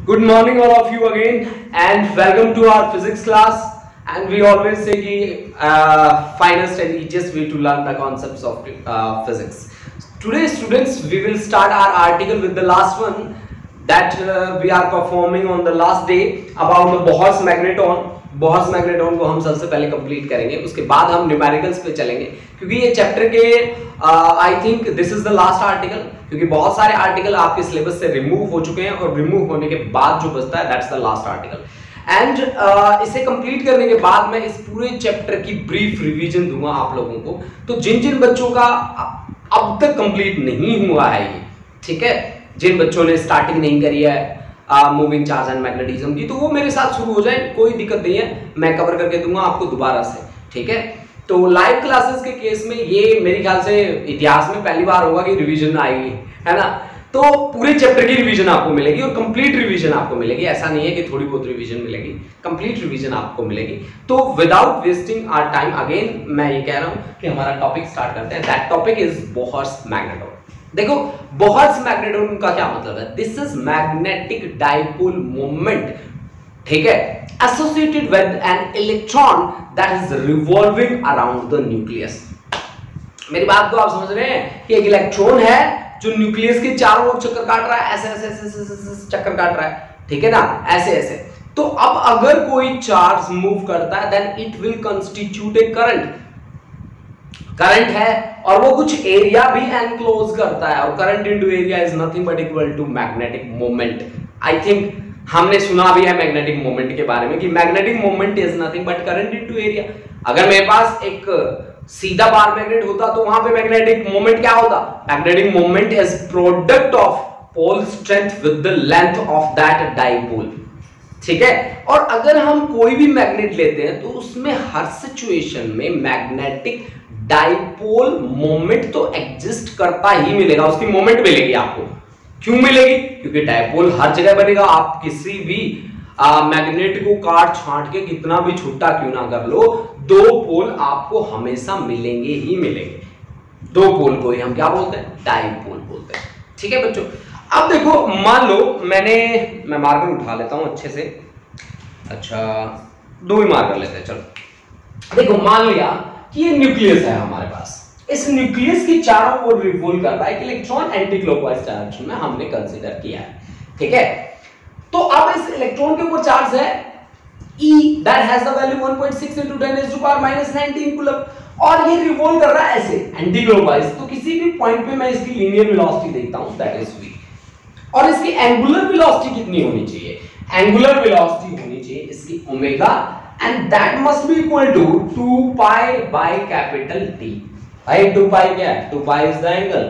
Good morning all of you again and welcome to our physics class. And we always say that finest and easiest way to learn the concepts of physics. Today students, we will start our article with the last one that we are performing on the last day about the Bohr's magneton. Bohr's magneton को हम सबसे पहले complete करेंगे, उसके बाद हम numericals पे चलेंगे क्योंकि ये चैप्टर के I think this is the last article, क्योंकि बहुत सारे आर्टिकल आपके सिलेबस से रिमूव हो चुके हैं और रिमूव होने के बाद जो बचता है that's the last article. And इसे कंप्लीट करने के बाद मैं इस पूरे चैप्टर की ब्रीफ रिवीजन दूंगा आप लोगों को। तो जिन जिन बच्चों का अब तक कंप्लीट नहीं हुआ है ये, ठीक है, जिन बच्चों ने स्टार्टिंग नहीं करी है मूविंग चार्ज एंड मैग्नेटिज्म की, तो वो मेरे साथ शुरू हो जाए, कोई दिक्कत नहीं है, मैं कवर करके दूंगा आपको दोबारा से, ठीक है। तो लाइव क्लासेस के केस में ये मेरे ख्याल से इतिहास में पहली बार होगा कि रिवीजन आएगी, है ना। तो पूरे चैप्टर की रिवीजन आपको मिलेगी और कंप्लीट रिवीजन आपको मिलेगी, ऐसा नहीं है कि थोड़ी बहुत रिवीजन मिलेगी, कंप्लीट रिवीजन आपको मिलेगी। तो without wasting our time again मैं ये कह रहा हूं कि हमारा टॉपिक स्टार्ट करते हैं। That topic is Bohr's magneton. देखो बोहर्स मैग्नेटॉन का क्या मतलब है, this is magnetic dipole moment, ठीक है, associated with an electron that is revolving around the nucleus. मेरी बात को आप समझ रहे हैं कि एक इलेक्ट्रॉन है जो न्यूक्लियस के चारों ओर चक्कर काट रहा है, ऐसे ऐसे ऐसे चक्कर काट रहा है, ठीक है ना, ऐसे ऐसे। तो अब अगर कोई चार्ज मूव करता है then it will constitute a current. Current है और वो कुछ एरिया भी एनक्लोज करता है, और current into area is nothing but equal to magnetic moment. I think हमने सुना भी है मैग्नेटिक मोमेंट के बारे में कि magnetic moment is nothing but current into area. अगर मेरे पास एक सीधा बार मैग्नेट होता तो वहां पे मैग्नेटिक मोमेंट क्या होता, magnetic moment is product of pole strength with the length of that dipole, ठीक है। और अगर हम कोई भी मैग्नेट लेते हैं तो उसमें हर सिचुएशन में मैग्नेटिक डाइपोल मोमेंट तो एग्जिस्ट करता ही मिलेगा, उसकी मोमेंट मिलेगी आपको। क्यों मिलेगी, क्योंकि डाइपोल हर जगह बनेगा। आप किसी भी मैग्नेट को काट छांट के कितना भी छोटा क्यों ना कर लो, दो पोल आपको हमेशा मिलेंगे ही मिलेंगे। दो पोल को ही हम क्या बोलते हैं, डाइपोल बोलते हैं, ठीक है बच्चों। अब देखो मान लो मैं मार्कर उठा लेता हूं अच्छे से, अच्छा दो ही मार्कर लेते हैं, चलो। देखो मान लिया कि ये न्यूक्लियस है हमारे पास, इस न्यूक्लियस की चारों ओर रिवॉल्व कर रहा है एक इलेक्ट्रॉन एंटी क्लॉकवाइज डायरेक्शन में, हमने कंसीडर किया है, ठीक है। तो अब इस इलेक्ट्रॉन के ऊपर चार्ज है E that has the value 1.6 into 10⁻⁻19 coulomb, और ये रिवॉल्व कर रहा है ऐसे एंटी क्लॉकवाइज। तो किसी भी पॉइंट पे मैं इसकी लीनियर वेलोसिटी देखता हूं दैट इज v, और इसकी एंगुलर वेलोसिटी कितनी होनी चाहिए, एंगुलर वेलोसिटी होनी चाहिए इसकी omega, and that must be equal to 2 pi by capital T। भाई 2 pi क्या है, 2 pi is the angle,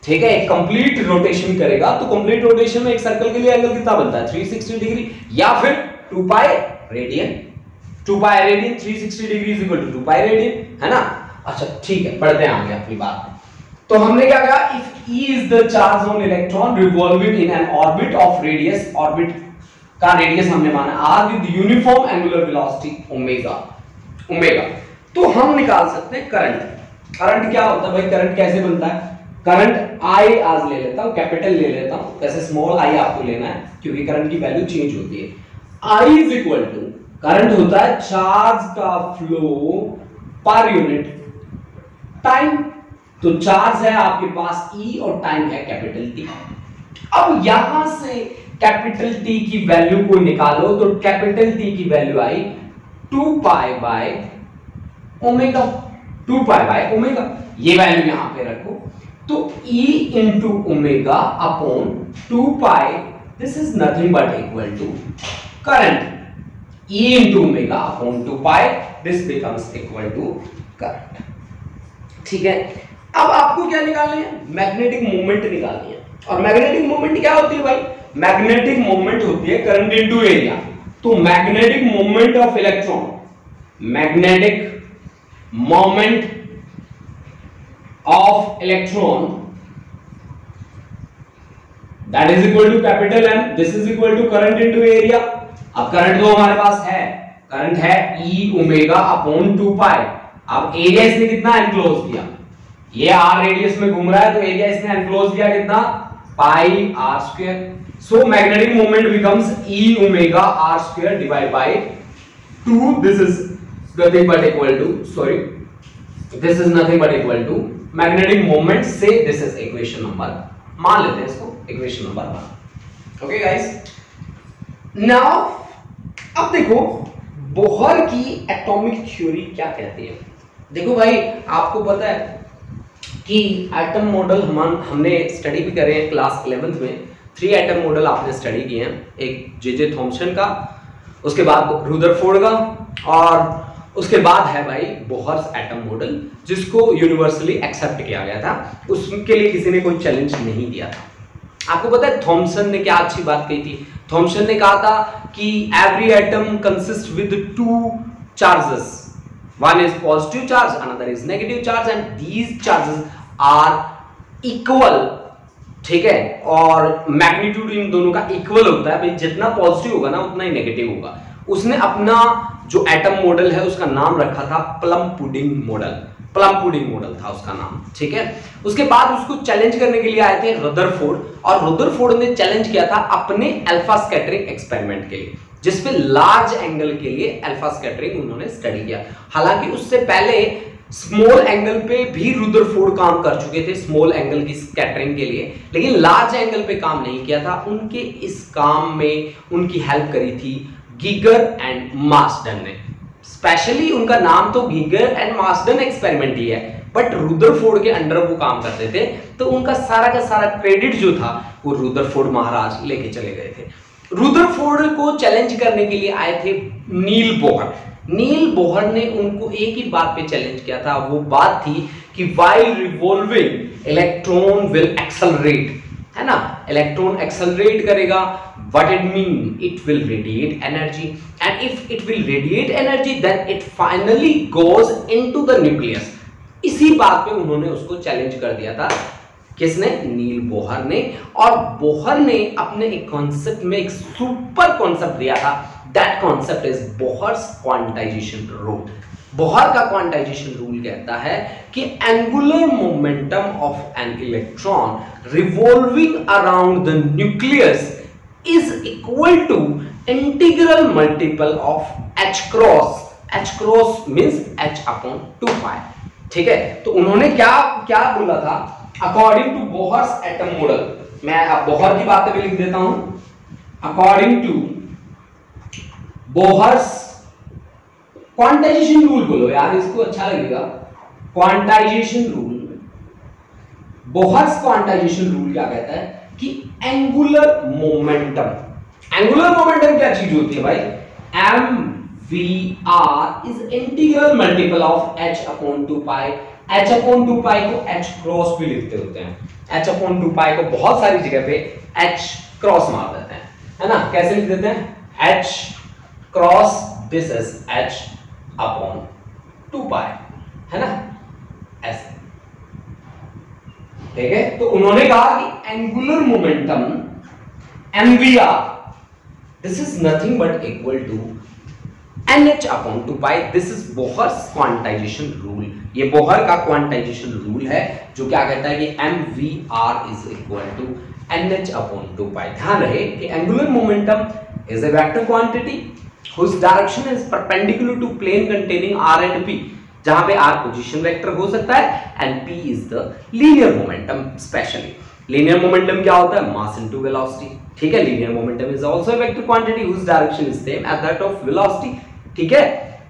ठीक है। एक कंप्लीट रोटेशन करेगा तो कंप्लीट रोटेशन में एक सर्कल के लिए एंगल कितना बनता है, 360 डिग्री, या फिर 2 pi radian. 2 pi radian 360 degree is equal to 2 pi radian, है ना। अच्छा ठीक है, पढ़ते हैं आगे अपनी बात। तो हमने क्या कहा, if E is the charge on electron revolving in an orbit of radius, orbit का रेडियस हमने माना r with uniform angular velocity omega, omega, तो हम निकाल सकते हैं करंट। करंट क्या होता है भाई, करंट कैसे बनता है, करंट I आज ले लेता हूं, कैपिटल ले लेता हूं, वैसे स्मॉल i आपको लेना है क्योंकि करंट की वैल्यू चेंज होती है। I is equal to, current होता है चार्ज का फ्लो पर यूनिट टाइम, तो चार्ज है आपके पास E और टाइम है कैपिटल T। अब यहां से कैपिटल T की वैल्यू को निकालो तो कैपिटल T की वैल्यू आई 2 pi by omega, 2 pi by omega, ये वैल्यू यहां पे रखो। तो E into omega upon 2 pi, this is nothing but equal to current, E into omega upon 2 pi, this becomes equal to current, ठीक है। अब आपको क्या निकालनी है, मैग्नेटिक मोमेंट निकालनी है। और मैग्नेटिक मोमेंट क्या होती है भाई, मैग्नेटिक मोमेंट होती है करंट इनटू एरिया। तो magnetic moment of electron, magnetic moment of electron that is equal to capital M, this is equal to current into area. अब करंट तो हमारे पास है, करंट है E ओमेगा अपॉन 2 पाई। अब area इसने कितना enclose किया, ये r रेडियस में घूम रहा है तो एरिया इसने एनक्लोज किया कितना, पाई r square. So magnetic moment becomes E omega r square divided by 2. This is nothing but equal to, sorry, this is nothing but equal to magnetic moment. Say this is equation number, मान लेते हैं इसको equation number 1. Okay guys, now अब देखो Bohr की atomic theory क्या कहती है. देखो भाई, आपको पता है कि एटम मॉडल हमने स्टडी भी करे हैं क्लास 11th में. 3 एटम मॉडल आपने स्टडी किए हैं. एक जे थॉमसन का, उसके बाद रुदरफोर्ड का, और उसके बाद है भाई बोहर्स एटम मॉडल, जिसको यूनिवर्सली एक्सेप्ट किया गया था. उसके लिए किसी ने कोई चैलेंज नहीं दिया था. आपको पता है थॉमसन ने क्या अच्छी बात कही थी. थॉमसन ने कहा था कि every atom consist with 2 charges, one is positive charge, another is negative charge, and these charges are equal. ठीक है, और मैग्नीट्यूड इन दोनों का इक्वल होता है भाई. जितना पॉजिटिव होगा ना उतना ही नेगेटिव होगा. उसने अपना जो एटम मॉडल है उसका नाम रखा था plum pudding model. Plum pudding model था उसका नाम. ठीक है, उसके बाद उसको चैलेंज करने के लिए आए थे रदरफोर्ड, और रदरफोर्ड ने चैलेंज किया था अपने अल्फा स्कैटरिंग एक्सपेरिमेंट के लिए, जिसपे लार्ज एंगल के लिए अल्फा स्कैटरिंग उन्होंने स्टडी किया. हालांकि उससे पहले स्मॉल एंगल पे भी रुदरफोर्ड काम कर चुके थे, स्मॉल एंगल की स्कैटरिंग के लिए, लेकिन लार्ज एंगल पे काम नहीं किया था. उनके इस काम में उनकी हेल्प करी थी गीगर एंड मार्सडन ने. स्पेशली उनका नाम तो गीगर एंड मार्सडन एक्सपेरिमेंट ही है, बट रुदरफोर्ड के अंडर वो काम करते थे, तो उनका सारा का सारा क्रेडिट जो था वो रुदरफोर्ड महाराज लेके चले गए थे. रुदरफोर्ड को चैलेंज करने के लिए आए थे नील बोहर. नील बोहर ने उनको एक ही बात पे चैलेंज किया था. वो बात थी कि while revolving electron will accelerate, है ना, इलेक्ट्रॉन एक्सेलरेट करेगा. What it mean? It will radiate energy, and if it will radiate energy then it finally goes into the nucleus. इसी बात पे उन्होंने उसको चैलेंज कर दिया था. किसने? नील बोहर ने. और बोहर ने अपने एक कॉन्सेप्ट में एक सुपर कॉन्सेप्ट दिया था. That concept is Bohr's quantization rule. Bohr का क्वांटाइजेशन रूल कहता है कि angular momentum of an electron revolving around the nucleus is equal to integral multiple of h cross. h cross means h upon 2π. ठीक है, तो उन्होंने क्या बोला था? According to Bohr's atom model, मैं अब बोहर की बातें भी लिख देता हूं. According to Bohr's quantization rule, बोलो यार इसको अच्छा लगेगा. Quantization rule, Bohr's quantization rule क्या कहता है कि एंगुलर मोमेंटम. एंगुलर मोमेंटम क्या चीज होती है भाई? mvr is integral multiple of h upon 2π. h upon 2π को h क्रॉस भी लिखते होते हैं. h अपॉन 2π को बहुत सारी जगह पे h क्रॉस मार देते हैं, है ना. कैसे लिख देते हैं? h cross, this is h upon 2π, है ना, ऐसे. ठीक है, तो उन्होंने कहा कि angular momentum mvr this is nothing but equal to nh upon 2π. This is Bohr's quantization rule. ये बोहर का क्वांटाइजेशन रूल है जो क्या कहता है कि mvr is equal to nh upon 2π. ध्यान रहे कि angular momentum is a vector quantity whose direction is perpendicular to plane containing r and p, जहां पे r पोजीशन वेक्टर हो सकता है and p is the linear momentum. Specially linear momentum क्या होता है? mass into velocity. ठीक है, linear momentum is also a vector quantity whose direction is same as that of velocity. ठीक है,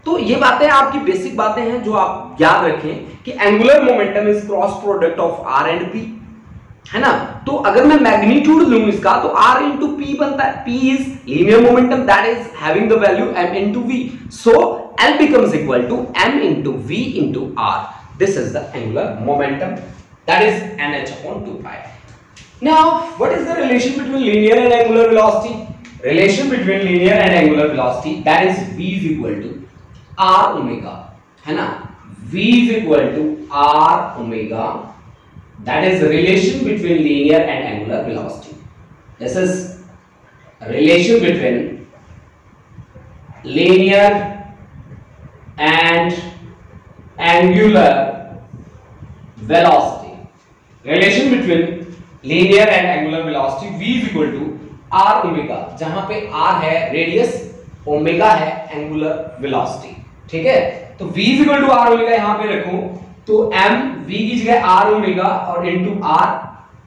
तो ये बातें आपकी बेसिक बातें हैं जो आप याद रखें कि angular momentum is cross product of r and p, है ना. तो अगर मैं मैग्नीट्यूड लूं इसका तो r into p बनता है. p is linear momentum that is having the value m into v. So L becomes equal to m into v into r. This is the angular momentum, that is nh upon 2π. Now what is the relation between linear and angular velocity? Relation between linear and angular velocity, that is v is equal to r omega, है ना. v is equal to r omega. That is the relation between linear and angular velocity. This is a relation between linear and angular velocity. Relation between linear and angular velocity, v is equal to R omega, जहां पे R है radius, omega है angular velocity, ठीक है। तो v equal to R omega यहां पे रखूं तो m v की जगह आर ओमेगा और into r,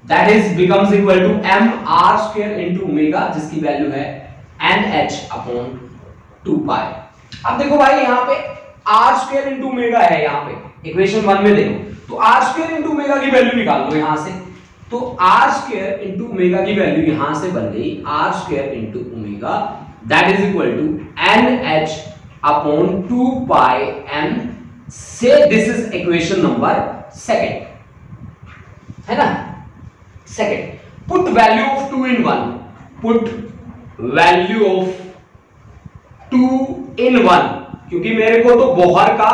that is becomes equal to m r square into omega, जिसकी वैल्यू है nh अपॉन 2 पाई। अब देखो भाई यहां पे r स्क्वायर इनटू ओमेगा है, यहां पे इक्वेशन 1 में देखो तो r स्क्वायर इनटू ओमेगा की वैल्यू निकाल लो यहां से, तो r स्क्वायर इनटू ओमेगा की वैल्यू यहां से बन गई r square into omega, that is equal to nh upon 2 pi m, so this is equation number second, है ना। Second, put value of 2 in 1, put value of 2 in 1, क्योंकि मेरे को तो बोहर का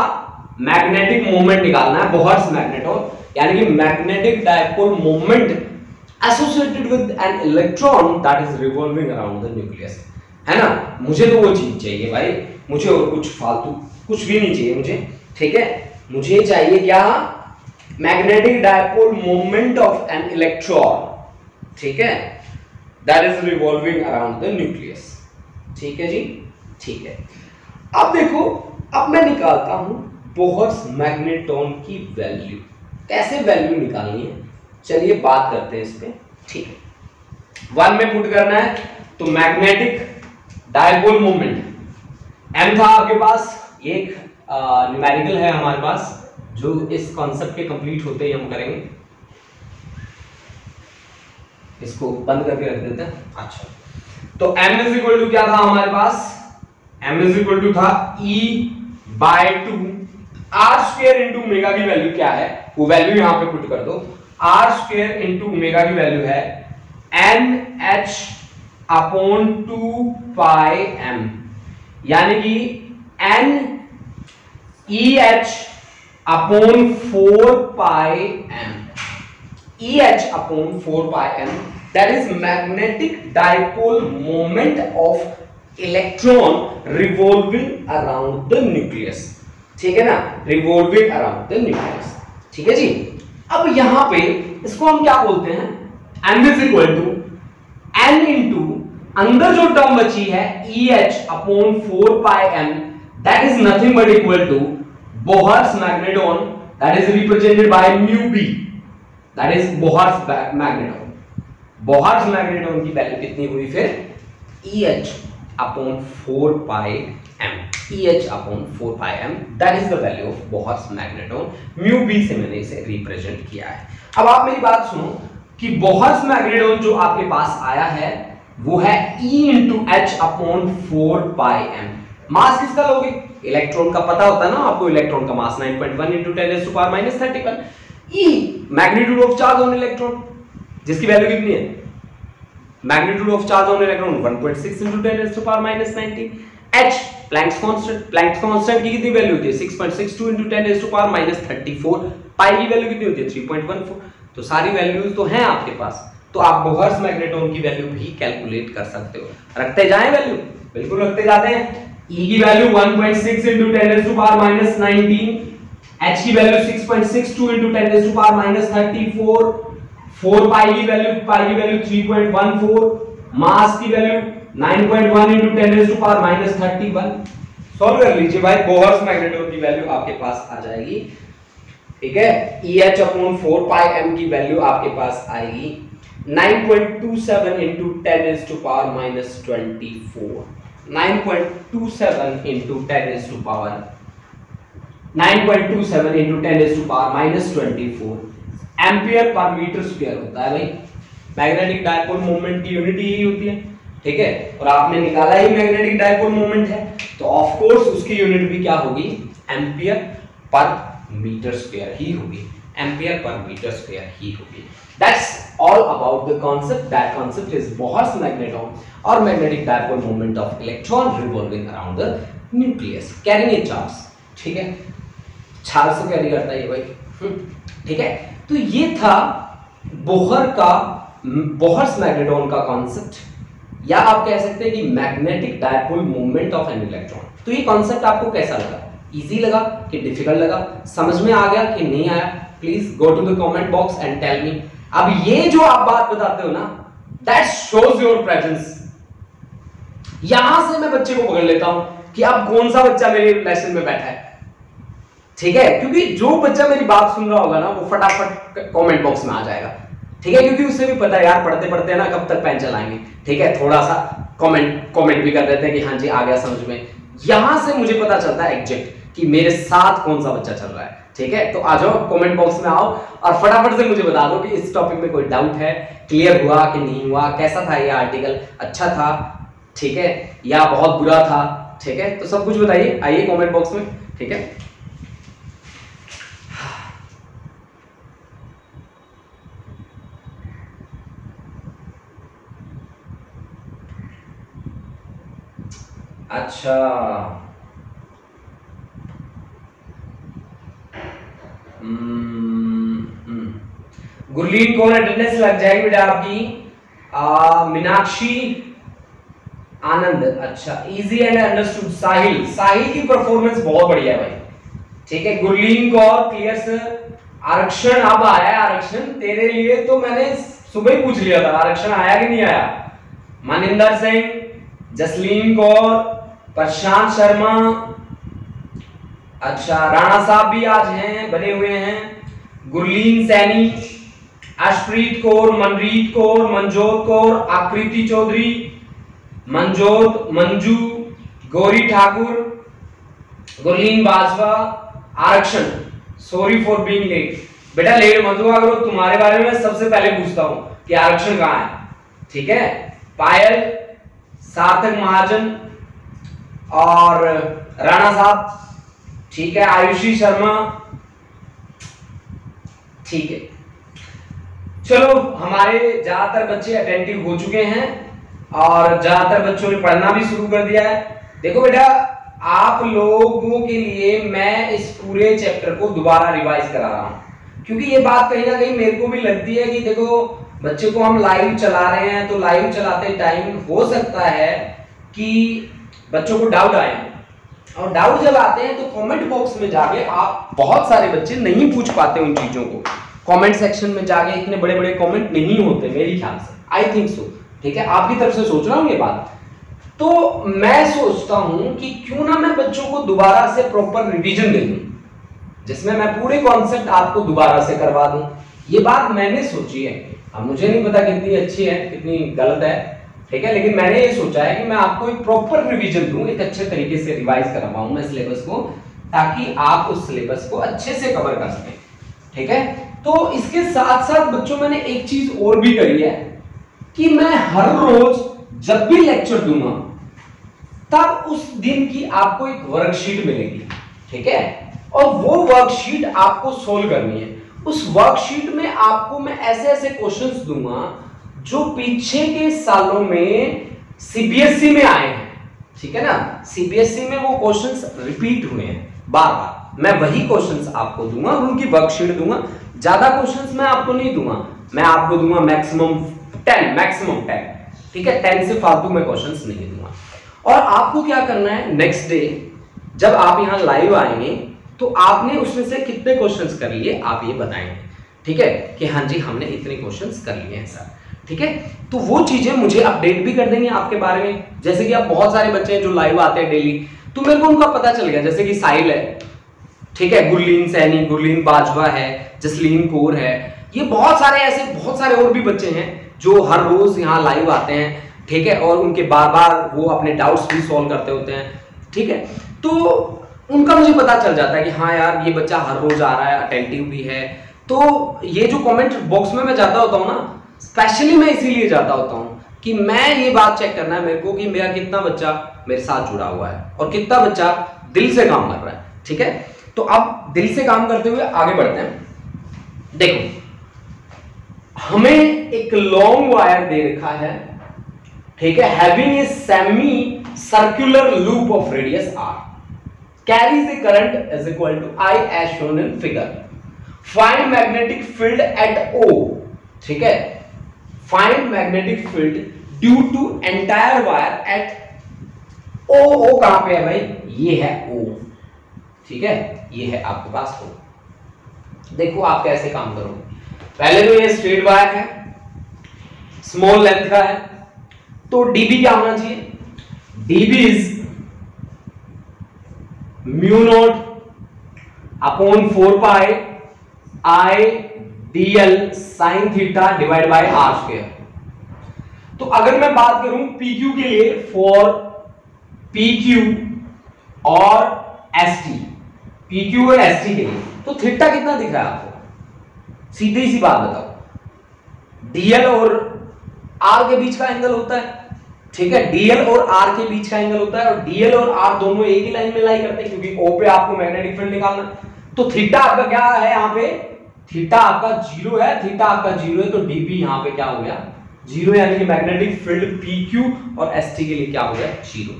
मैग्नेटिक मोमेंट निकालना है, बोहर्स मैग्नेटोन, यानी कि magnetic dipole moment associated with an electron that is revolving around the nucleus, है ना। मुझे तो वो चीज चाहिए भाई, मुझे और कुछ फालतू कुछ भी नहीं चाहिए मुझे, ठीक है। मुझे चाहिए क्या, magnetic dipole moment of an electron, ठीक है, that is revolving around the nucleus, ठीक है जी, ठीक है। अब देखो, अब मैं निकालता हूं बोहर्स मैग्नेटोन की वैल्यू। कैसे वैल्यू निकालनी है, चलिए बात करते हैं इस पे, ठीक है। 1 में पुट करना है तो मैग्नेटिक डायपोल मोमेंट m था आपके पास, एक न्यूमेरिकल है हमारे पास जो इस कॉन्सेप्ट के कंप्लीट होते ही हम करेंगे, इसको बंद करके रख देते हैं। अच्छा, तो m इज इक्वल टू क्या था हमारे पास, m इज इक्वल टू था e by 2 r square into omega की वैल्यू क्या है, वो वैल्यू यहां पे पुट कर दो, r स्क्वायर इनटू ओमेगा की वैल्यू है nh अपॉन 2 पाई m, यानी कि n eh upon 4 pi m, eh upon 4 pi m, that is magnetic dipole moment of electron revolving around the nucleus, ठीक है ना, revolving around the nucleus, ठीक है जी। अब यहां पे इसको हम क्या बोलते हैं, m is equal to n into अंदर जो टर्म बची है eh upon 4 pi m, that is nothing but equal to Bohr's magneton, that is represented by mu b, that is Bohr's magneton। Bohr's magneton की value कितनी हुई फिर, EH upon 4 pi m, EH upon 4 pi m, that is the value of Bohr's magneton, mu b से मैंने इसे represent किया है। अब आप मेरी बात सुनो कि बोहर्स मैग्नेटोन जो आपके पास आया है वो है E into H upon 4 pi m। मास किसका लोगे, इलेक्ट्रॉन का पता होता है ना आपको, इलेक्ट्रॉन का मास 9.1 into 10⁻⁻31, E magnitude of charge on electron, जिसकी वैल्यू कितनी है, magnitude of charge on electron 1.6 into 10⁻⁻19, h Planck's constant, Planck's constant की कितनी वैल्यू होती है 6.62 into 10⁻⁻34, पाई की वैल्यू कितनी होती है 3.14। तो सारी वैल्यूज तो हैं आपके पास, तो आप बोहर्स मैग्नेटोन की वैल्यू भी कैलकुलेट कर सकते हो। रखते जाएं वैल्यू, बिल्कुल रखते जाते हैं। E की वैल्यू 1.6 into 10⁻⁻19, h की वैल्यू 6.62 into 10⁻⁻34, 4 पाई की वैल्यू 3.14, मास की वैल्यू 9.1 into 10⁻⁻31। सॉल्व कर लीजिए भाई, बोहर्स मैग्नेटोन की वैल्यू आपके पास आ जाएगी, ठीक है। EH अपॉन 4 पाई m की वैल्यू आपके पास आएगी 9.27 into 10⁻⁻24, 9.27 into 10⁻⁻24 ampere per metre square होता है भाई। मैग्नेटिक डायपोल मोमेंट की यूनिट यही होती है, ठीक है। और आपने निकाला ही मैग्नेटिक डायपोल मोमेंट है, तो ऑफ कोर्स उसकी यूनिट भी क्या होगी, एम्पियर पर मीटर स्क्वायर ही होगी, एम्पियर पर मीटर स्क्वायर ही होगी। That's all about the concept, that concept is Bohr's magneton और magnetic dipole moment of electron revolving around the nucleus carrying a charge, ठीक है। चार्ज से carry करता है ये भाई, ठीक है। तो ये था बोहर्स मैग्नेटोन का कॉन्सेप्ट, या आप कह सकते हैं कि magnetic dipole moment of an electron. तो ये कॉन्सेप्ट आपको कैसा लगा, इजी लगा कि डिफिकल्ट लगा, समझ में आ गया कि नहीं आया, please go to the comment box and tell me. अब ये जो आप बात बताते हो ना, दैट शोज योर प्रेजेंस। यहां से मैं बच्चे को पकड़ लेता हूं कि अब कौन सा बच्चा मेरे लेसन में बैठा है, ठीक है, क्योंकि जो बच्चा मेरी बात सुन रहा होगा ना वो फटाफट कमेंट बॉक्स में आ जाएगा, ठीक है, क्योंकि उसे भी पता है यार पढ़ते पढ़ते ना कब तक पेन चलाएंगे, ठीक है, थोड़ा सा कमेंट भी कर देते हैं कि हाँ जी आ गया समझ में। यहां से मुझे पता चलता है एग्जैक्ट कि मेरे साथ कौन सा बच्चा चल रहा है, ठीक है। तो आ जाओ कमेंट बॉक्स में आओ और फटाफट से मुझे बता दो कि इस टॉपिक में कोई डाउट है, क्लियर हुआ कि नहीं हुआ, कैसा था ये आर्टिकल, अच्छा था, ठीक है, या बहुत बुरा था, ठीक है, तो सब कुछ बताइए, आइए कमेंट बॉक्स में, ठीक है। अच्छा गुरलीन कौन अटेंडेंस लग जाएगी बेटा आपकी? मीनाक्षी आनंद, अच्छा इजी एंड अंडरस्टूड। साहिल, साहिल की परफॉर्मेंस बहुत बढ़िया है भाई, ठीक है। Gurleen Kaur clear sir. आरक्षण अब आया है, आरक्षण तेरे लिए तो मैंने सुबह ही पूछ लिया था, आरक्षण आया कि नहीं आया? मनिंदर सिंह, जसलीन कौर, प्रशांत शर्मा, अच्छा राणा साहब भी आज हैं, बने हुए हैं, गुरलीन सैनी, अशप्रीत कौर, मनरीत कौर, मनजोत कौर, आकृति चौधरी, मनजोत, मंजू, गौरी ठाकुर, गुरलीन बाजवा, आरक्षण। सॉरी फॉर बीइंग लेट, बेटा लेट मत हुआ करो, तुम्हारे बारे में सबसे पहले पूछता हूं कि आरक्षण कहां है, ठीक है। पायल, सार्थक महाजन और राणा साहब, ठीक है, आयुषी शर्मा, ठीक है। चलो हमारे ज्यादातर बच्चे अटेंटिव हो चुके हैं और ज्यादातर बच्चों ने पढ़ना भी शुरू कर दिया है। देखो बेटा आप लोगों के लिए मैं इस पूरे चैप्टर को दोबारा रिवाइज करा रहा हूं, क्योंकि ये बात कहीं ना कहीं मेरे को भी लगती है कि देखो बच्चे को हम लाइव चला रहे हैं, तो लाइव चलाते टाइम हो सकता है कि बच्चों को डाउट आए, और डाउट जब आते हैं तो कमेंट बॉक्स में जाके आप, बहुत सारे बच्चे नहीं पूछ पाते उन चीजों को, कमेंट सेक्शन में जाके इतने बड़े बड़े कमेंट नहीं होते मेरे ख्याल से, आई थिंक सो, ठीक है, आपकी तरफ से सोच रहा हूं ये बात। तो मैं सोचता हूं कि क्यों ना मैं बच्चों को दोबारा से प्रॉपर रिवीजन दे दूं, जिसमें मैं पूरे कॉन्सेप्ट आपको दोबारा से करवा दूं। ये बात मैंने सोची है, अब मुझे नहीं पता कितनी अच्छी है कितनी गलत है, ठीक है, लेकिन मैंने ये सोचा है कि मैं आपको एक प्रॉपर रिवीजन दूं, एक अच्छे तरीके से रिवाइज करवाऊं मैं सिलेबस को, ताकि आप उस सिलेबस को अच्छे से कवर कर सकें, ठीक है। तो इसके साथ साथ बच्चों मैंने एक चीज और भी करी है कि मैं हर रोज जब भी लेक्चर दूंगा तब उस दिन की आपको एक वर्कशीट मिलेगी, ठीक है, और वो वर्कशीट आपको सोल्व करनी है। उस वर्कशीट में आपको मैं ऐसे ऐसे क्वेश्चंस दूंगा जो पीछे के सालों में सीबीएसई में आए हैं, ठीक है ना, सीबीएसई में वो क्वेश्चंस रिपीट हुए हैं बार बार, मैं वही क्वेश्चंस आपको दूंगा और उनकी वर्कशीट दूंगा। ज्यादा क्वेश्चंस मैं आपको नहीं दूंगा, मैं आपको दूंगा मैक्सिमम 10, ठीक है, 10 से फालतू में क्वेश्चंस नहीं दूंगा। और आपको क्या करना है, नेक्स्ट डे जब आप यहां लाइव आएंगे तो आपने उसमें से कितने क्वेश्चंस कर लिए आप ये बताएंगे, ठीक है, कि हाँ जी हमने इतने क्वेश्चंस कर लिए हैं सर, ठीक है। तो वो चीजें मुझे अपडेट भी कर देंगे आपके बारे में, जैसे कि आप बहुत सारे बच्चे हैं जो लाइव आते हैं डेली, तो मेरे को उनका पता चल गया, जैसे कि साहिल है, ठीक है, गुरलीन सैनी, गुरलीन बाजवा है, जसलीन कौर है, ये बहुत सारे ऐसे बहुत सारे और भी बच्चे हैं जो हर रोज यहाँ लाइव आते हैं, ठीक है, और उनके बार बार वो अपने डाउट्स भी सॉल्व करते होते हैं, ठीक है। तो उनका मुझे पता चल जाता है कि हाँ यार ये बच्चा हर रोज आ रहा है, अटेंटिव भी है। तो ये जो कमेंट बॉक्स में मैं जाता होता हूँ ना, स्पेशली मैं इसीलिए जाता होता हूँ कि मैं ये बात चेक करना है मेरे को कि मेरा कितना बच्चा मेरे साथ जुड़ा हुआ है और कितना बच्चा दिल से काम कर रहा है, ठीक है। तो अब दिल से काम करते हुए आगे बढ़ते हैं। देखो हमें एक लॉन्ग वायर दे रखा है, ठीक है, having a semi circular loop of radius r carries a current is equal to I as shown in figure. Find magnetic field at O, ठीक है, find magnetic field due to entire wire at O। O कहां पे है भाई, ये है O, ठीक है, ये है आपके पास O। देखो आप कैसे काम करोगे, पहले तो ये स्ट्रेट वायर है, स्मॉल लेंथ का है, तो dB क्या होना चाहिए? dB is mu not upon 4 pi I dl sin theta divide by r square. तो अगर मैं बात करूं PQ के लिए, फॉर PQ और ST, PQ और ST के लिए, तो थीटा कितना दिख रहा है आपको? सीधी सी बात बताओ, DL और R के बीच का एंगल होता है, ठीक है, DL और R के बीच का एंगल होता है, और DL और R दोनों एक ही लाइन में लाई करते हैं, क्योंकि O पे आपको मैग्नेटिक फील्ड निकालना। तो थीटा आपका क्या है यहाँ पे? थीटा आपका 0 है, थीटा आपका 0 है, तो dB यहाँ पे क्या हो गया? 0, यानी कि मैग्नेटिक फील्ड PQ और ST के लिए क्या हो गया? 0।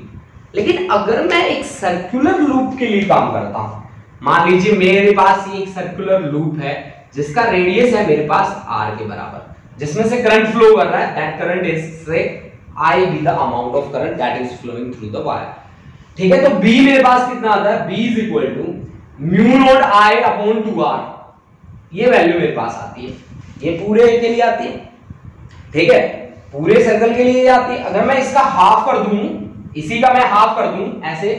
लेकिन अगर मैं एक सर्कुलर लूप के लिए काम करता हूं, मान लीजिए मेरे पास ये एक सर्कुलर लूप है जिसका रेडियस है मेरे पास r के बराबर, जिसमें से करंट फ्लो कर रहा है, दैट करंट इज से I be the amount of current that is flowing through the wire, ठीक है। तो B मेरे पास कितना आता है? B is equal to mu naught I upon 2r, ये वैल्यू मेरे पास आती है, ये पूरे के लिए आती है, ठीक है, पूरे सर्कल के लिए आती है। अगर मैं इसका हाफ कर दूं, इसी का मैं हाफ कर दूं, ऐसे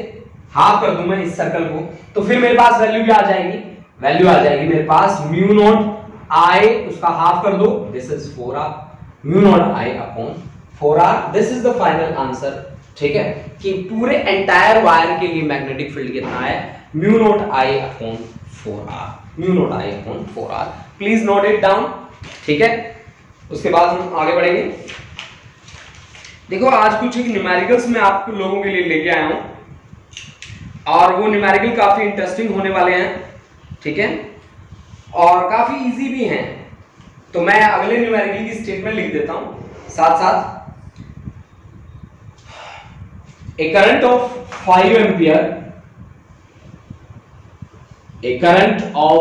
हाफ कर दूं मैं इस सर्कल को, तो फिर मेरे पास वैल्यू क्या आ जाएगी? वैल्यू आ जाएगी मेरे पास म्यू नॉट I, उसका हाफ कर दो, this is 4r, mu naught I upon 4r, this is the final answer, ठीक है, कि पूरे एंटायर वायर के लिए मैग्नेटिक फील्ड कितना है? Mu naught I upon 4r, mu naught I upon 4r। Please note it down, ठीक है। उसके बाद हम आगे बढ़ेंगे। देखो आज कुछ न्यूमेरिकल्स मैं आप लोगों के लिए लेके आया हूं, और वो न्यूमेरिकल काफी इंटरेस्टिंग होने वाले हैं, ठीक है, और काफी इजी भी हैं। तो मैं अगले न्यूमेरिकल की स्टेटमेंट लिख देता हूं साथ साथ। A current of 5 ampere, a current of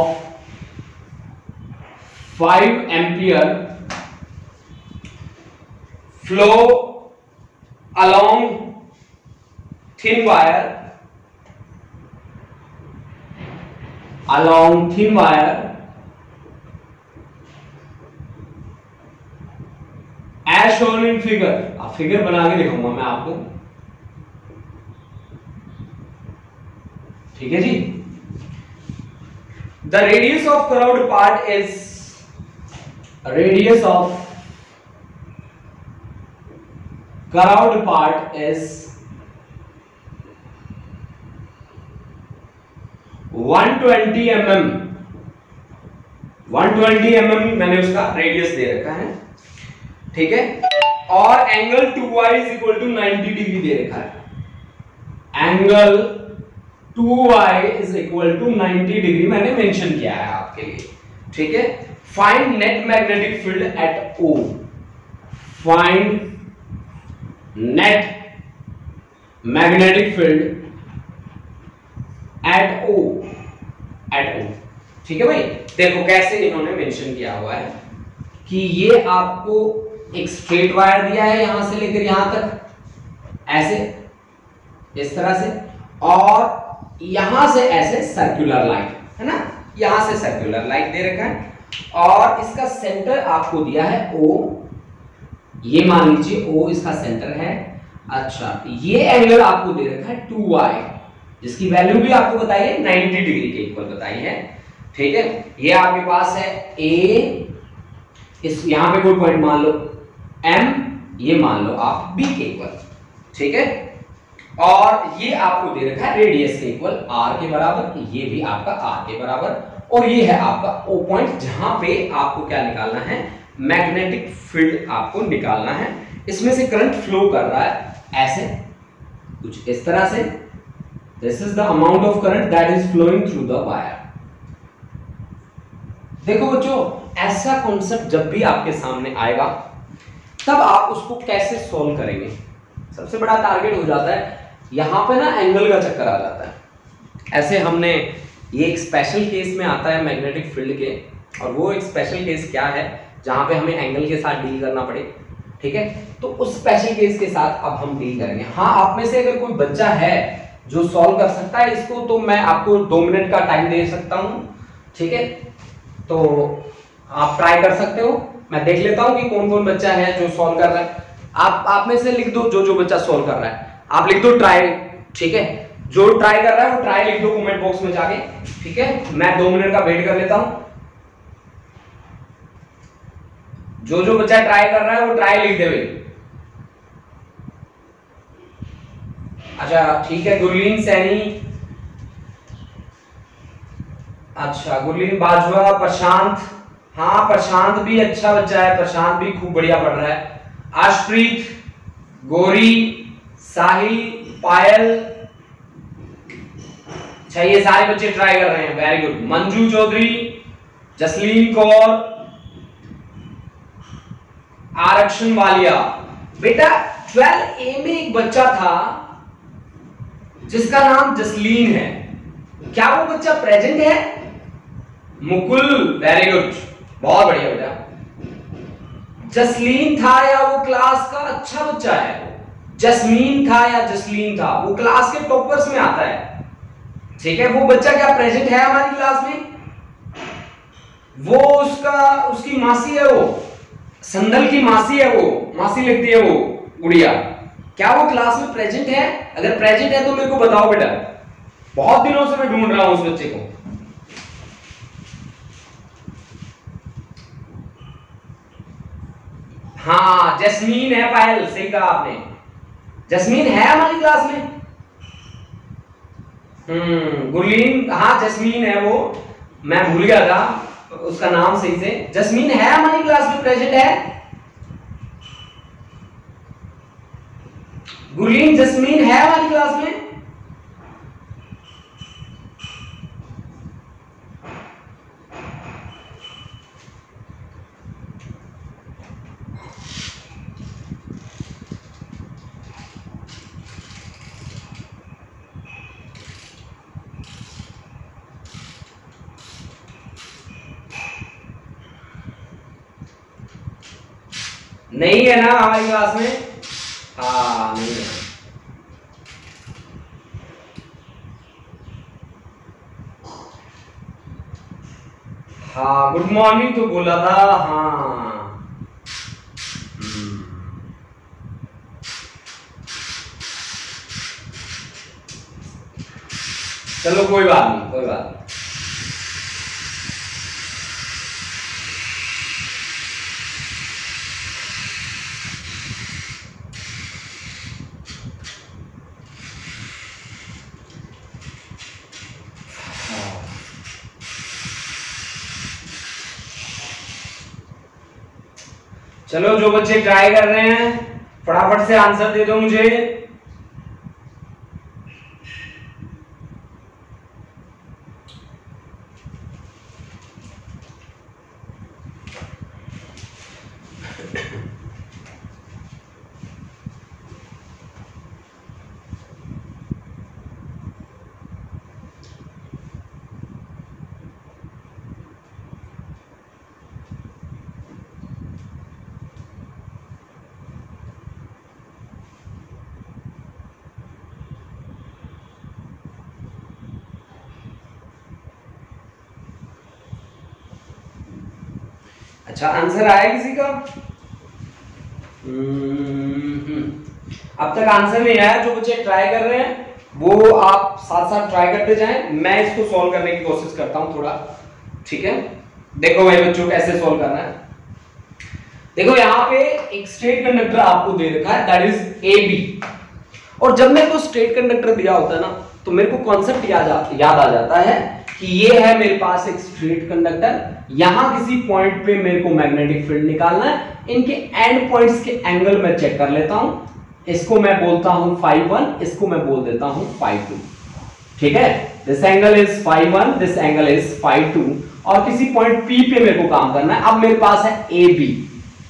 5 ampere flow along thin wire, along thin wire as shown in figure। अब फिगर बना के दिखाऊंगा मैं आपको, ठीक है जी। The radius of curved part is radius of curved part is 120 mm, 120 mm मैंने उसका रेडियस दे रखा है, ठीक है, और angle 2y is equal to 90 degree दे रखा है, angle 2y is equal to 90 degree मैंने मेंशन किया है आपके लिए, ठीक है। Find net magnetic field at O, find net magnetic field at O, at O, ठीक है भाई। देखो कैसे इन्होंने मेंशन किया हुआ है कि ये आपको एक स्ट्रेट वायर दिया है यहां से लेकर यहां तक, ऐसे इस तरह से, और यहां से ऐसे सर्कुलर लाइन है ना, यहां से सर्कुलर लाइन दे रखा है, और इसका सेंटर आपको दिया है O, ये मान लीजिए O इसका सेंटर है। अच्छा, ये एंगल आपको दे रखा है 2y, जिसकी वैल्यू भी आपको बताई है 90 डिग्री के इक्वल बताई है, ठीक है। ये आपके पास है A, इस यहां पे कोई पॉइंट मान लो M, ये मान लो आप B के इक्वल, ठीक है, और ये आपको दे रखा है रेडियस के इक्वल r के बराबर, ये भी आपका r के बराबर, और ये है आपका O पॉइंट, जहां पे आपको क्या निकालना है? मैग्नेटिक फील्ड आपको निकालना है। इसमें से करंट फ्लो कर रहा है ऐसे, कुछ इस तरह से, this is the amount of current that is flowing through the wire. देखो बच्चों, ऐसा कॉन्सेप्ट जब भी आपके सामने आएगा तब आप उसको कैसे सॉल्व करेंगे? सबसे बड़ा टारगेट हो जाता है यहां पे ना, एंगल का चक्कर आ जाता है। ऐसे हमने ये एक स्पेशल केस में आता है मैग्नेटिक फील्ड के, और वो एक स्पेशल केस क्या है जहां पे हमें एंगल के साथ डील करना पड़े, ठीक है। तो उस स्पेशल केस के साथ अब हम डील करेंगे। हाँ, आप में से अगर कोई बच्चा है जो सॉल्व कर सकता है इसको, तो मैं आपको 2 मिनट का टाइम दे सकता हूं, ठीक है, तो आप ट्राई कर सकते हो। मैं देख लेता हूं कि कौन कौन बच्चा है जो सॉल्व कर रहा है। आप में से लिख दो जो जो बच्चा सॉल्व कर रहा है। आप लिख दो ट्राई, ठीक है, जो ट्राई कर रहा है वो ट्राई लिख दो कमेंट बॉक्स में जाके, ठीक है। मैं 2 मिनट का वेट कर लेता हूं। जो जो बच्चा ट्राई कर रहा है वो ट्राई लिख दे भाई। अच्छा ठीक है, गुरलीन सैनी, अच्छा गुरलीन बाजवा, प्रशांत, हाँ प्रशांत भी अच्छा बच्चा है, प्रशांत भी खूब बढ़िया पढ़ रहा है। आशप्रीत, गौरी, साहिल, पायल, अच्छा ये सारे बच्चे ट्राई कर रहे हैं, वेरी गुड। मंजू चौधरी, जसलीन कौर, आरक्षण वालिया। बेटा 12A में एक बच्चा था जिसका नाम जसलीन है, क्या वो बच्चा प्रेजेंट है? मुकुल, वेरी गुड, बहुत बढ़िया बेटा। जसलीन था या वो क्लास का अच्छा बच्चा है? जस्मीन था या जसलीन था? वो क्लास के टॉपर्स में आता है, ठीक है। वो बच्चा क्या प्रेजेंट है हमारी क्लास में? वो उसकी मासी है, वो संदल की मासी है, वो मासी लिखती है वो गुड़िया, क्या वो क्लास में प्रेजेंट है? अगर प्रेजेंट है तो मेरे को बताओ बेटा, बहुत दिनों से मैं ढूंढ रहा हूं उस बच्चे को। हाँ जस्मीन है, पायल सही कहा आपने, जस्मीन है हमारी क्लास में। गुरलीन, हाँ जस्मीन है वो, मैं भूल गया था उसका नाम सही से। जस्मीन है हमारी क्लास में, प्रेजेंट है। गुरलीन जस्मीन है हमारी क्लास में। नहीं है ना हमारी क्लास में? हाँ नहीं है। हाँ गुड मॉर्निंग तो बोला था, हाँ चलो कोई बात नहीं, कोई बात नहीं। चलो जो बच्चे ट्राई कर रहे हैं फटाफट से आंसर दे दो मुझे। अच्छा आंसर आया किसी का? अब तक आंसर नहीं आया। जो बच्चे ट्राई कर रहे हैं वो आप साथ साथ ट्राई करते जाएं, मैं इसको सॉल्व करने की कोशिश करता हूं थोड़ा, ठीक है। देखो भाई बच्चों कैसे सॉल्व करना है। देखो यहाँ पे एक स्ट्रेट कंडक्टर आपको दे रखा है, दैट इज AB। और जब मेरे को स्ट्रेट कंडक्टर दिया होता है ना तो मेरे को कॉन्सेप्ट याद आ जाता है कि ये है मेरे पास एक स्ट्रेट कंडक्टर, यहां किसी पॉइंट पे मेरे को मैग्नेटिक फील्ड निकालना है। इनके एंड पॉइंट्स के एंगल मैं चेक कर लेता हूं। इसको मैं बोलता हूं φ1, इसको मैं बोल देता हूं φ2, ठीक है। This angle is φ1, this angle is φ2। और किसी पॉइंट P पे मेरे को काम करना है। अब मेरे पास है AB,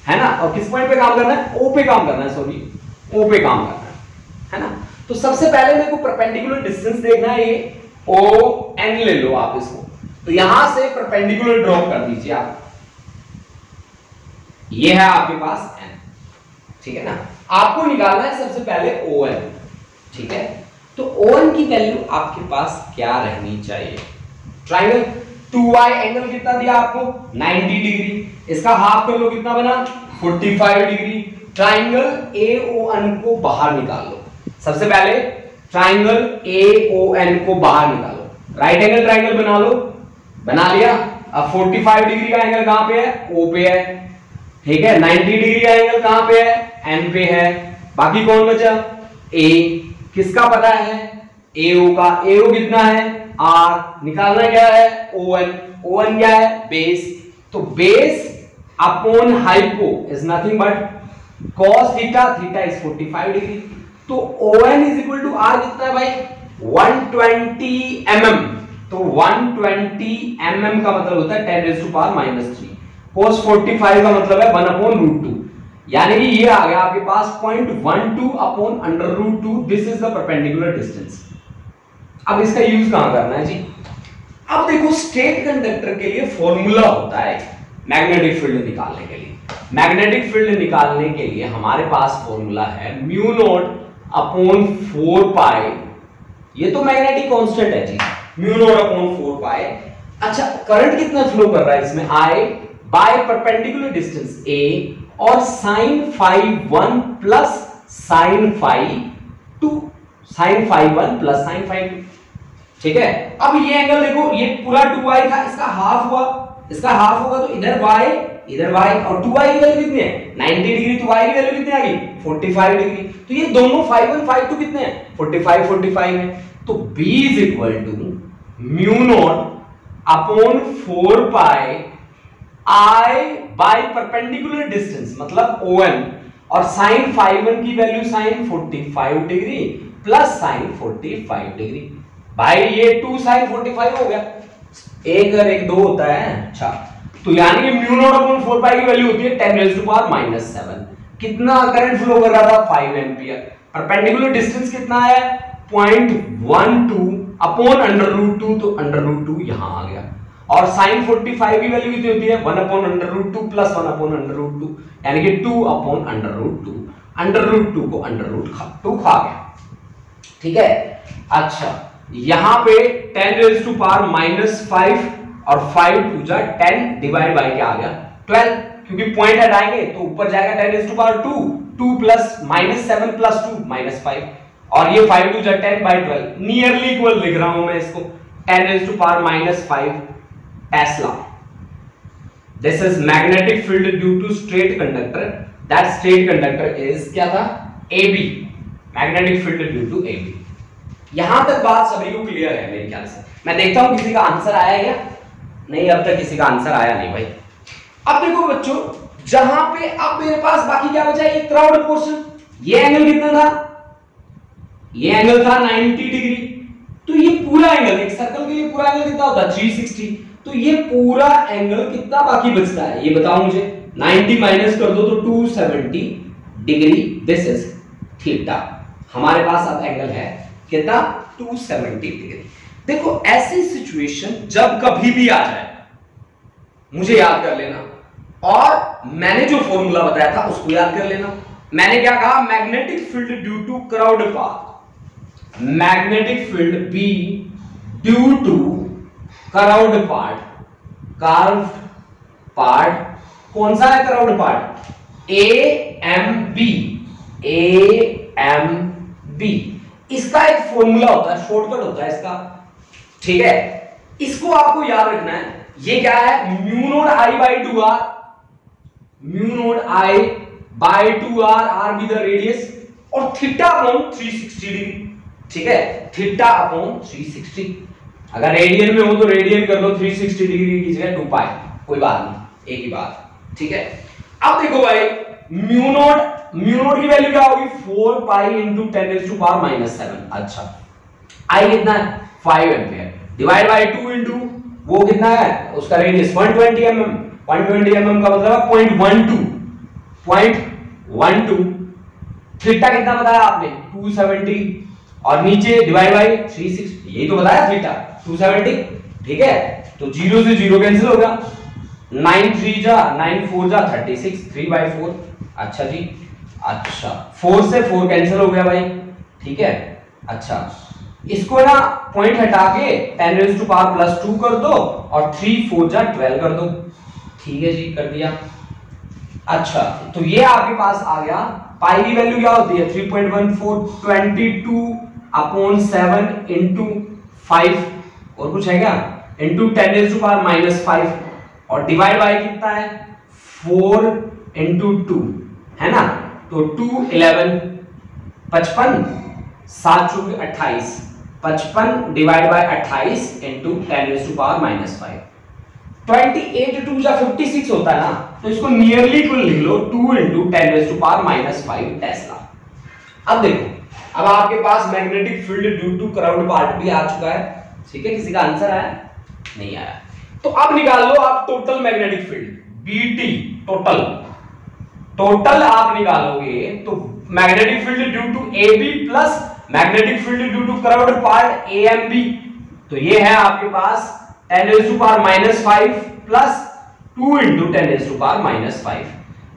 है ना, और किस पॉइंट पे काम करना है? O पे काम करना है, सॉरी O पे काम करना है ना। तो सबसे पहले मेरे को परपेंडिकुलर डिस्टेंस देखना है, ये ON ले लो आप इसको। तो यहां से परपेंडिकुलर ड्रॉप कर दीजिए आप, ये है आपके पास N, ठीक है ना। आपको निकालना है सबसे पहले ON, ठीक है। तो ON की वैल्यू आपके पास क्या रहनी चाहिए? ट्रायंगल 2y एंगल कितना दिया आपको 90 डिग्री, इसका हाफ कर लो कितना बना 45 डिग्री। ट्राइंगल AON को बाहर निकाल लो। सबसे पहले ट्राइंगल AON को बाहर निकालो, राइट एंगल ट्राइंगल बना लो, बना लिया। अब 45 डिग्री का एंगल कहां पे है O पे है, ठीक है। 90 डिग्री का एंगल कहां पे है N पे है। बाकी कौन बचा A, किसका पता है AO का, AO कितना है R, निकालना क्या है ON, ON क्या है बेस, तो base upon hypo is nothing but cos थीटा, थीटा इज 45 डिग्री। तो ON is equal to R कितना है भाई 120 mm, तो 120 mm का मतलब होता है 10 raised to power -3। cos 45 का मतलब है 1/√2, यानी कि ये आ गया आपके पास 0.12 upon √2। This is the perpendicular distance. अब इसका यूज कहां करना है जी, अब देखो स्ट्रेट कंडक्टर के लिए फॉर्मूला होता है मैग्नेटिक फील्ड निकालने के लिए। मैग्नेटिक फील्ड निकालने के लिए हमारे पास फॉर्मूला है म्यू नॉट अपॉन 4 पाई, ये तो मैग्नेटिक कांस्टेंट है जी, म्यू नॉट अपॉन 4 पाई। अच्छा करंट कितना फ्लो कर रहा है इसमें I by perpendicular distance A और sin phi 1 plus sin phi 2, sin phi 1 plus sin phi 2, ठीक है। अब ये एंगल देखो, ये पूरा 2y था, इसका हाफ हुआ, इसका हाफ होगा तो इधर y इधर y, और 2y की वैल्यू कितनी है 90 डिग्री, तो y की वैल्यू कितनी आ गई 45 डिग्री। तो ये दोनों phi 1 phi 2 कितने हैं 45 45 है। तो B is equal to mu not upon 4 pi I by perpendicular distance मतलब ON, और sin phi 1 की वैल्यू sin 45 degree plus sin 45 degree. भाई ये 2 sin 45 हो गया, एक और एक 2 होता है। अच्छा तो यानी कि म्यू नॉट अपॉन 4 पाई की वैल्यू होती है 10 raised to power -7। कितना करंट फ्लो कर रहा था 5 एम्पियर। परपेंडिकुलर डिस्टेंस कितना है 0.12 अपॉन √2, तो √2 यहां आ गया। और sin 45 की वैल्यू कितनी होती है 1/√2 प्लस 1/√2, यानी कि 2 अपॉन √2, √2 को √2 खा गया, ठीक है। अच्छा यहां पे 10 raised to power -5 और 5 2 जा 10 डिवाइड बाय क्या आ गया 12, क्योंकि पॉइंट हटाएंगे तो ऊपर जाएगा 10 raised to power 2, 2 plus -7 plus 2 -5, और ये 5 2 जा 10 बाय 12, नियरली इक्वल लिख रहा हूं मैं इसको 10 raised to power -5 tesla. This is magnetic field due to straight conductor, that straight conductor is क्या था AB, magnetic field due to AB। यहां तक बात सभी को क्लियर है मेरे ख्याल से। मैं देखता हूं किसी का आंसर आया क्या, नहीं अब तक किसी का आंसर आया नहीं भाई। अब देखो बच्चों, जहां पे अब मेरे पास बाकी क्या बचा है, क्राउड पोर्शन। ये एंगल कितना था, ये एंगल था 90 डिग्री, तो ये पूरा एंगल, एक सर्कल के लिए पूरा एंगल कितना होता है 360, तो ये पूरा एंगल कितना बाकी बचता है ये बताओ मुझे। 90 माइनस कर दो तो 270 डिग्री, दिस इज थीटा। हमारे पास अब एंगल है कितना 270 डिग्री। देखो ऐसी सिचुएशन जब कभी भी आ जाए मुझे याद कर लेना, और मैंने जो फॉर्मूला बताया था उसको याद कर लेना। मैंने क्या कहा, magnetic field due to curved path, magnetic field B due to curved part, curved part. कौन सा है क्राउड पार्ट, AMB, AMB। इसका एक फॉर्मूला होता है, शॉर्टकट होता है इसका, ठीक है। इसको आपको याद रखना है। ये क्या है, mu naught I by 2R, mu naught I by 2R, R be the radius, और थीटा अपॉन 360 डिग्री, ठीक है। थीटा अपॉन 360, अगर रेडियन में हो तो रेडियन कर लो, 360 डिग्री की जगह 2 पाई, कोई बात नहीं, एक ही बात, ठीक है। अब देखो भाई, म्यू नॉट की वैल्यू क्या होगी 4 pi into 10 raised to power -7। अच्छा I कितना है 5 एम्पियर, डिवाइड बाय 2 इंटू वो कितना है उसका रेडियस 120 mm, 120 mm का मतलब 0.12, थीटा कितना बताया आपने 270, और नीचे डिवाइड बाय 360, यही तो बताया थीटा 270, ठीक है। तो 0 से 0 कैंसिल होगा, 9 3 जा 9 4 जा 36, 3/4। अच्छा जी, अच्छा 4 से 4 कैंसिल हो गया भाई, ठीक है। अच्छा इसको ना पॉइंट हटा के 10 रेज़ टू पावर प्लस 2 कर दो और 3 4 जा 12 कर दो। ठीक है जी, कर दिया। अच्छा, तो ये आपके पास आ गया। पाई की वैल्यू क्या होती है 3.14 22/7 इंटू 5 और कुछ है क्या इंटू 10 रेज़ टू पावर -5 और डिवाइड बाय कितना है 4 इंटू 2 है ना। तो 2 11 55 7 चौके 28 55 divide by 28 into 10 raise to power -5 28 2 जा 56 होता है ना, तो इसको नियरली कुल लिख लो 2 into 10 raise to power -5 tesla. अब देखो, अब आपके पास मैग्नेटिक फील्ड ड्यू टू कराउंड पार्ट भी आ चुका है। ठीक है, किसी का आंसर आया नहीं आया, तो अब निकाल लो आप total magnetic field BT. Total आप निकालोगे तो magnetic field due to AB plus magnetic field due to कराउंड पार्ट AMB, तो ये है आपके पास 10 raise to power -5 plus 2 into 10 raise to power -5,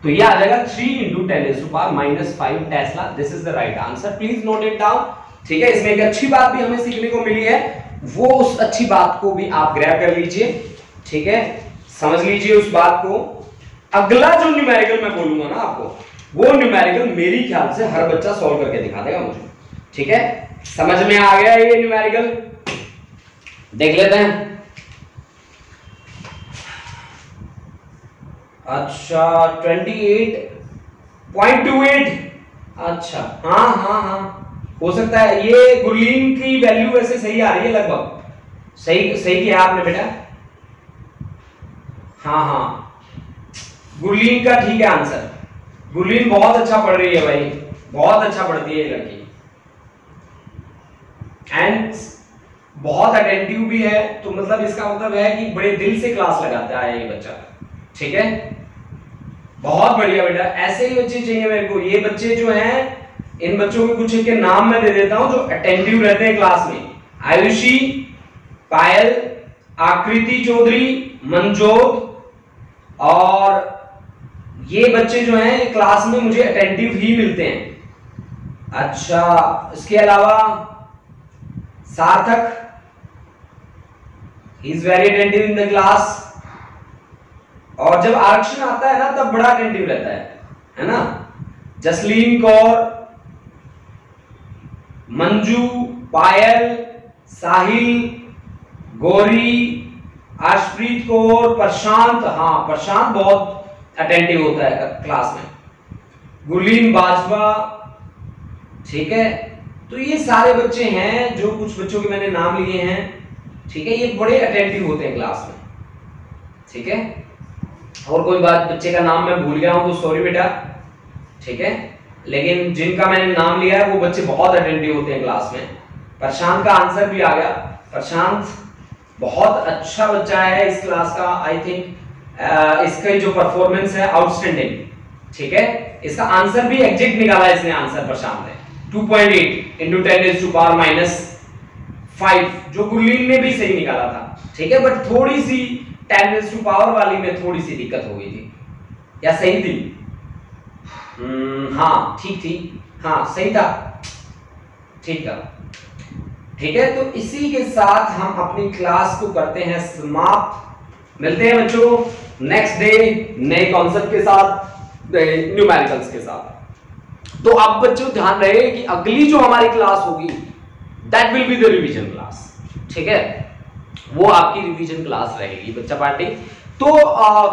तो ये आ जाएगा 3 into 10 raise to power -5 tesla. This is the right answer, please note it down. ठीक है, इसमें एक अच्छी बात भी हमें सीखने को मिली है, वो उस अच्छी बात को भी आप ग्रैब कर लीजिए। ठीक है, समझ लीजिए उस बात को। अगला जो न्यूमेरिकल मैं बोलूंगा ना आपको, वो न्यूमेरिकल मेरी ख्याल से हर बच्चा सॉल्व करके दिखा देगा मुझे। ठीक है, समझ में आ गया ये न्यूमेरिकल, देख लेते हैं। अच्छा 28.28, अच्छा हाँ हाँ हाँ हो सकता है। ये गुरलीन की वैल्यू वैसे सही आ रही है, लगभग सही किया आपने बेटा। हाँ हाँ, गुरलीन का ठीक है आंसर। गुरलीन बहुत अच्छा पढ़ रही है भाई, बहुत अच्छा पढ़ती है ये लड़की एंड बहुत अटेंटिव भी है, तो मतलब इसका मतलब है कि बड़े दिल से क्लास लगाता है ये बच्चा। ठीक है, बहुत बढ़िया बेटा, ऐसे ही बच्चे चाहिए मेरे को। ये बच्चे जो हैं, इन बच्चों के कुछ के नाम मैं दे देता हूं जो अटेंटिव रहते हैं क्लास में। आयुषी, पायल, आकृति चौधरी, मनजोत, और ये बच्चे जो हैं क्लास में मुझे अटेंटिव ही मिलते हैं। अच्छा, इसके अलावा सार्थक, he is very attentive in the class, और जब आरक्षण आता है ना तब बड़ा अटेंटिव रहता है ना। जसलीन कौर, मंजू, पायल, साहिल, गौरी, आशप्रीत कौर, प्रशांत, हाँ प्रशांत बहुत अटेंटिव होता है क्लास में, गुरलीन बाजवा। ठीक है, तो ये सारे बच्चे हैं जो कुछ बच्चों के मैंने नाम लिए हैं। ठीक है, ये बड़े अटेंटिव होते हैं क्लास में। ठीक है, और कोई बात बच्चे का नाम मैं भूल गया हूं तो सॉरी बेटा। ठीक है, लेकिन जिनका मैंने नाम लिया है वो बच्चे बहुत अटेंटिव होते हैं क्लास में। प्रशांत का आंसर भी आ गया, प्रशांत बहुत अच्छा बच्चा है इस क्लास का। आई थिंक इसका जो परफॉर्मेंस है आउटस्टैंडिंग। ठीक है, इसका आंसर भी एग्जैक्ट निकाला इसने आंसर प्रशांत ने 2.8 इंटू 10 रेज़ टू पावर -5, जो गुरलीन ने भी सही निकाला था। ठीक है, बट थोड़ी सी 10 रेज़ टू पावर वाली में थोड़ी सी दिक्कत हो गई थी, या सही थी? हाँ ठीक थी, हाँ सही था, ठीक था। ठीक है, तो इसी के साथ हम अपनी क्लास को करते हैं समाप्त। मिलते हैं बच्चों नेक्स्ट डे नए कॉन्सेप्ट के साथ, न्यूमेरिकल्स के साथ। तो अब बच्चों ध्यान रहे कि अगली जो हमारी क्लास होगी that will be the revision class. ठीक है, वो आपकी रिवीजन क्लास रहेगी बच्चा पार्टी। तो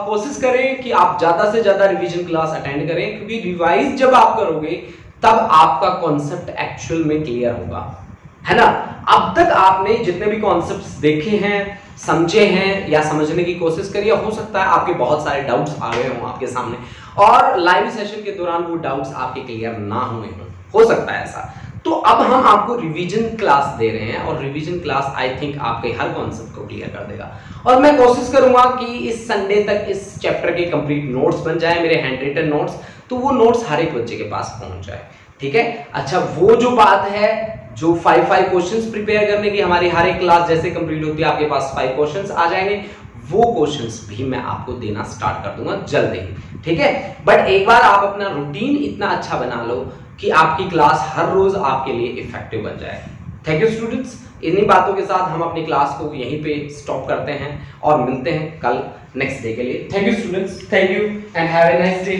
कोशिश करें कि आप ज्यादा से ज्यादा रिवीजन क्लास अटेंड करें, क्योंकि रिवाइज जब आप करोगे तब आपका कॉन्सेप्ट एक्चुअल में क्लियर होगा, है ना। अब तक आपने जितने भी कॉन्सेप्ट्स देखे हैं, समझे हैं या समझने की कोशिश करी है, हो सकता है आपके बहुत सारे डाउट्स आ गए हों आपके सामने, और लाइव सेशन के दौरान वो डाउट्स आपके क्लियर ना हुए हों, हो सकता है ऐसा। तो अब हम आपको रिवीजन क्लास दे रहे हैं, और रिवीजन क्लास आई थिंक आपके हर कॉन्सेप्ट को क्लियर कर देगा। और मैं कोशिश करूंगा कि इस संडे तक इस चैप्टर के कंप्लीट नोट्स बन जाए, मेरे हैंड रिटन नोट्स, तो वो नोट्स हर एक बच्चे के पास पहुंच जाए। ठीक है, अच्छा वो जो बात है, जो 5 क्वेश्चंस प्रिपेयर करने की हमारी हर एक क्लास जैसे कंप्लीट होती है आपके पास 5 क्वेश्चंस आ जाएंगे, वो क्वेश्चंस भी मैं आपको देना स्टार्ट कर दूंगा जल्द ही। ठीक है, बट एक बार आप अपना रूटीन इतना अच्छा बना लो कि आपकी क्लास हर रोज आपके लिए इफेक्टिव बन जाए। Thank you students. इन्हीं बातों के साथ हम अपनी क्लास को यहीं पे स्टॉप करते हैं और मिलते हैं कल नेक्स्ट डे के लिए। Thank you students, thank you and have a nice day.